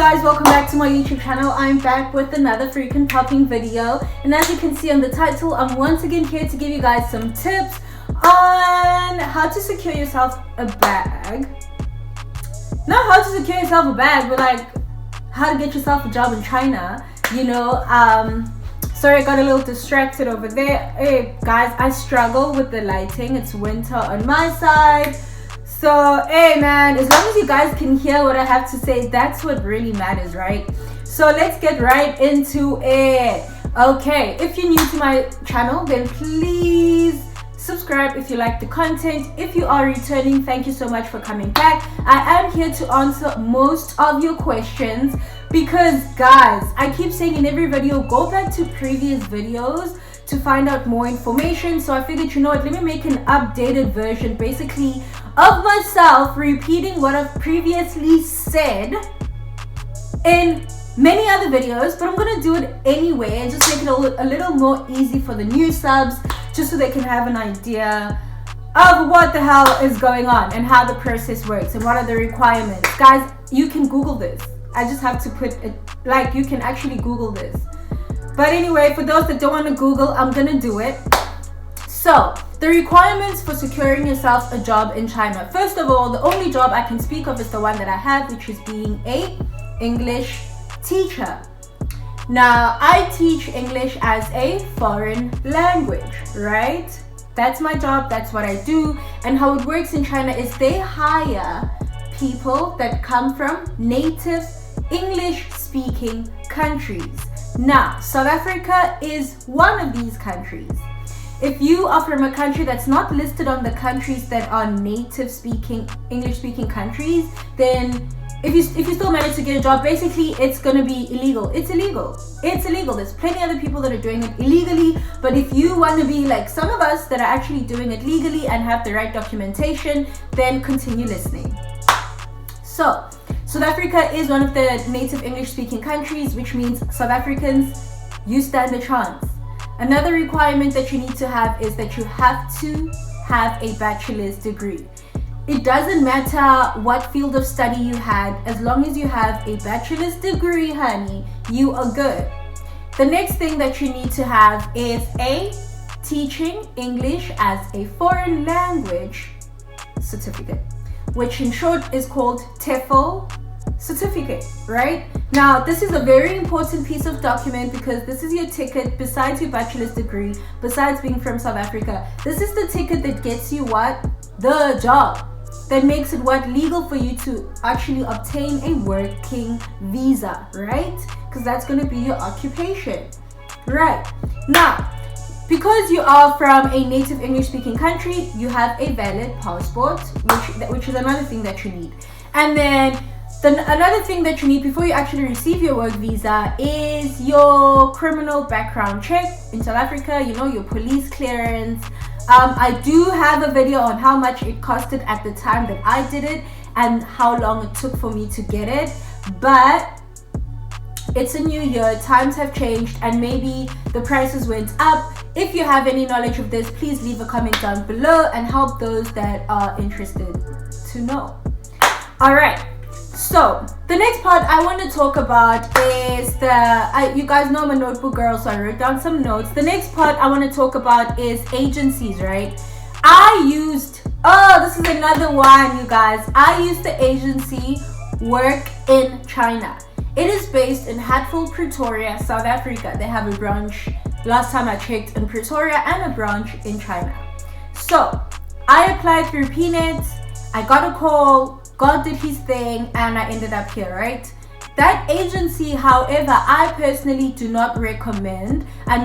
guys, welcome back to my YouTube channel. I'm back with another freaking popping video, and as you can see on the title, I'm once again here to give you guys some tips on how to secure yourself a bag. Not how to secure yourself a bag, but like how to get yourself a job in China, you know. Sorry, I got a little distracted over there. Hey guys, I struggle with the lighting. It's winter on my side. So, hey man, as long as you guys can hear what I have to say, that's what really matters, right? So let's get right into it. Okay, if you're new to my channel, then please subscribe if you like the content. If you are returning, thank you so much for coming back. I am here to answer most of your questions because, guys, I keep saying in every video, go back to previous videos to find out more information. So I figured, you know what, let me make an updated version basically of myself repeating what I've previously said in many other videos, but I'm gonna do it anyway and just make it a little more easy for the new subs, just so they can have an idea of what the hell is going on and how the process works and what are the requirements. Guys, you can Google this. I just have to put it, like, you can actually Google this. But anyway, for those that don't want to Google, I'm gonna do it. So, the requirements for securing yourself a job in China. First of all, the only job I can speak of is the one that I have, which is being a English teacher. Now, I teach English as a foreign language, right? That's my job, that's what I do. And how it works in China is they hire people that come from native English-speaking countries. Now, South Africa is one of these countries. If you are from a country that's not listed on the countries that are native speaking, English speaking countries, then if you still manage to get a job, basically it's gonna be illegal. It's illegal. It's illegal. There's plenty of other people that are doing it illegally, but if you want to be like some of us that are actually doing it legally and have the right documentation, then continue listening. So, South Africa is one of the native English speaking countries, which means South Africans, you stand a chance. Another requirement that you need to have is that you have to have a bachelor's degree. It doesn't matter what field of study you had, as long as you have a bachelor's degree, honey, you are good. The next thing that you need to have is a teaching English as a foreign language certificate, which in short is called TEFL certificate, right? Now, this is a very important piece of document because this is your ticket, besides your bachelor's degree, besides being from South Africa. This is the ticket that gets you what? The job. That makes it what? Legal for you to actually obtain a working visa, right? Because that's going to be your occupation, right? Now, because you are from a native English speaking country, you have a valid passport, which is another thing that you need. And then another thing that you need before you actually receive your work visa is your criminal background check in South Africa, you know, your police clearance. I do have a video on how much it costed at the time that I did it and how long it took for me to get it, but it's a new year, times have changed, and maybe the prices went up. If you have any knowledge of this, please leave a comment down below and help those that are interested to know. All right, so the next part I want to talk about is you guys know I'm a notebook girl, so I wrote down some notes. The next part I want to talk about is agencies, right? This is another one, you guys. I used the agency Work in China. It is based in Hatfield, Pretoria, South Africa. They have a branch, last time I checked, in Pretoria and a branch in China. So I applied through PNet. I got a call, God did his thing, and I ended up here, right? That agency, however, I personally do not recommend. I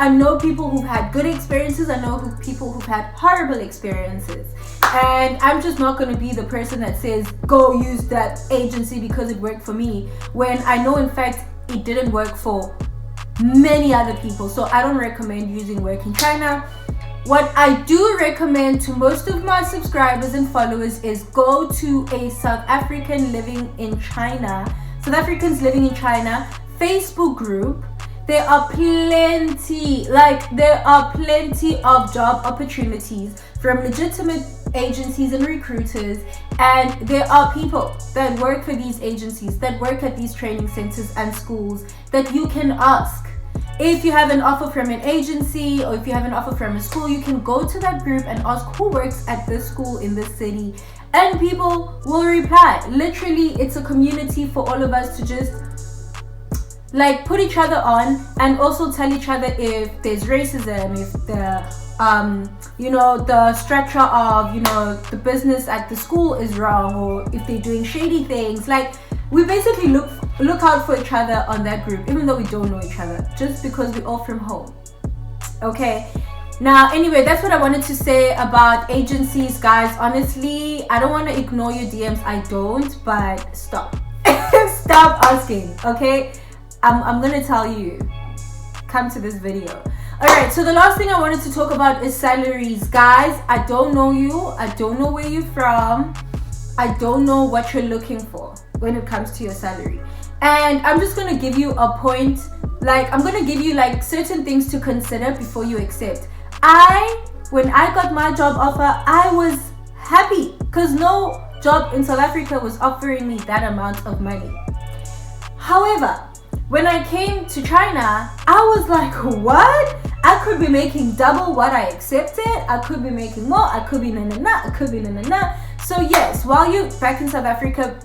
know people who've had good experiences. I know people who've had horrible experiences. And I'm just not going to be the person that says, go use that agency because it worked for me, when I know, in fact, it didn't work for many other people. So I don't recommend using Work in China. What I do recommend to most of my subscribers and followers is go to a South Africans living in China Facebook group. There are plenty of job opportunities from legitimate agencies and recruiters, and there are people that work for these agencies, that work at these training centers and schools, that you can ask. If you have an offer from an agency or if you have an offer from a school, you can go to that group and ask who works at this school in this city, and people will reply. Literally, it's a community for all of us to just like put each other on, and also tell each other if there's racism, if the the structure of the business at the school is wrong, or if they're doing shady things. Like, we basically look out for each other on that group, even though we don't know each other, just because we're all from home. Okay, now anyway, that's what I wanted to say about agencies, guys. Honestly, I don't want to ignore your DMs, I don't, but stop. Stop asking, okay? I'm gonna tell you, come to this video. Alright, so the last thing I wanted to talk about is salaries. Guys, I don't know you, I don't know where you're from, I don't know what you're looking for when it comes to your salary, and I'm just gonna give you a point, like I'm gonna give you like certain things to consider before you accept. When I got my job offer, I was happy because no job in South Africa was offering me that amount of money. However, when I came to China, I was like, what? I could be making double what I accepted. I could be making more. I could be I could be So yes, while you're back in South Africa,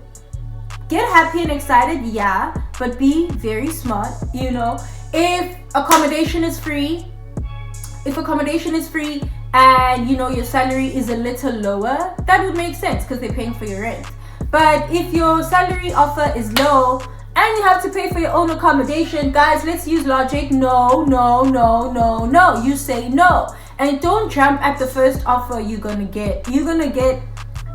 get happy and excited, yeah, but be very smart. If accommodation is free and your salary is a little lower, that would make sense because they're paying for your rent. But if your salary offer is low and you have to pay for your own accommodation, guys, let's use logic. No. You say no. And don't jump at the first offer you're gonna get. You're gonna get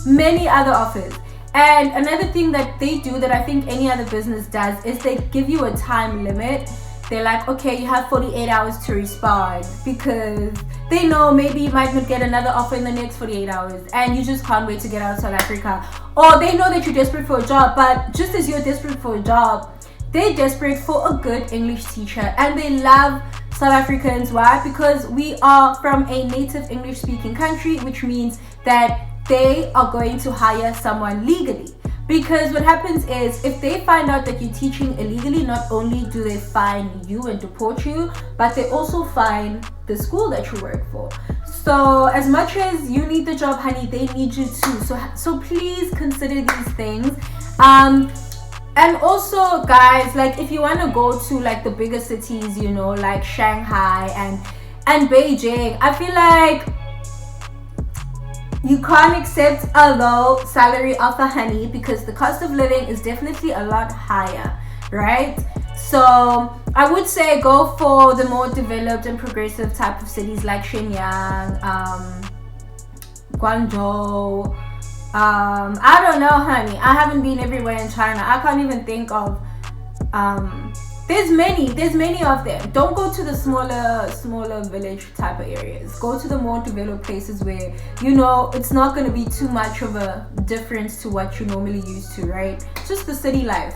many other offers. And another thing that they do that I think any other business does is they give you a time limit. They're like, okay, you have 48 hours to respond, because they know maybe you might not get another offer in the next 48 hours and you just can't wait to get out of South Africa. Or they know that you're desperate for a job, but just as you're desperate for a job, they're desperate for a good English teacher, and they love South Africans. Why? Because we are from a native English speaking country, which means that they are going to hire someone legally. Because what happens is, if they find out that you're teaching illegally, not only do they fine you and deport you, but they also fine the school that you work for. So as much as you need the job, honey, they need you too. So please consider these things. And also, guys, like if you want to go to like the bigger cities, like Shanghai and Beijing, I feel like you can't accept a low salary offer, honey, because the cost of living is definitely a lot higher, right? So I would say go for the more developed and progressive type of cities like Shenyang, Guangzhou. I don't know, honey. I haven't been everywhere in China. I can't even think of there's many of them. Don't go to the smaller village type of areas. Go to the more developed places where it's not going to be too much of a difference to what you're normally used to, right? Just the city life.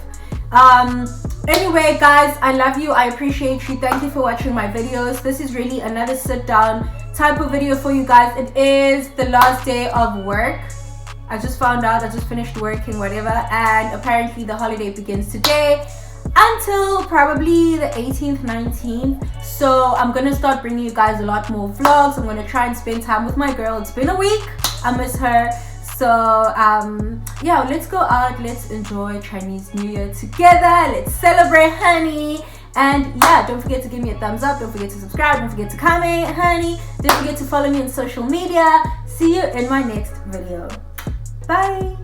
Anyway, guys, I love you, I appreciate you, thank you for watching my videos. This is really another sit down type of video for you guys. It is the last day of work. I just found out, I just finished working, whatever, and apparently the holiday begins today until probably the 18th, 19th. So I'm gonna start bringing you guys a lot more vlogs. I'm gonna try and spend time with my girl. It's been a week, I miss her. So yeah, let's go out, let's enjoy Chinese New Year together, let's celebrate, honey. And yeah, don't forget to give me a thumbs up, don't forget to subscribe, don't forget to comment, honey. Don't forget to follow me on social media. See you in my next video. Bye.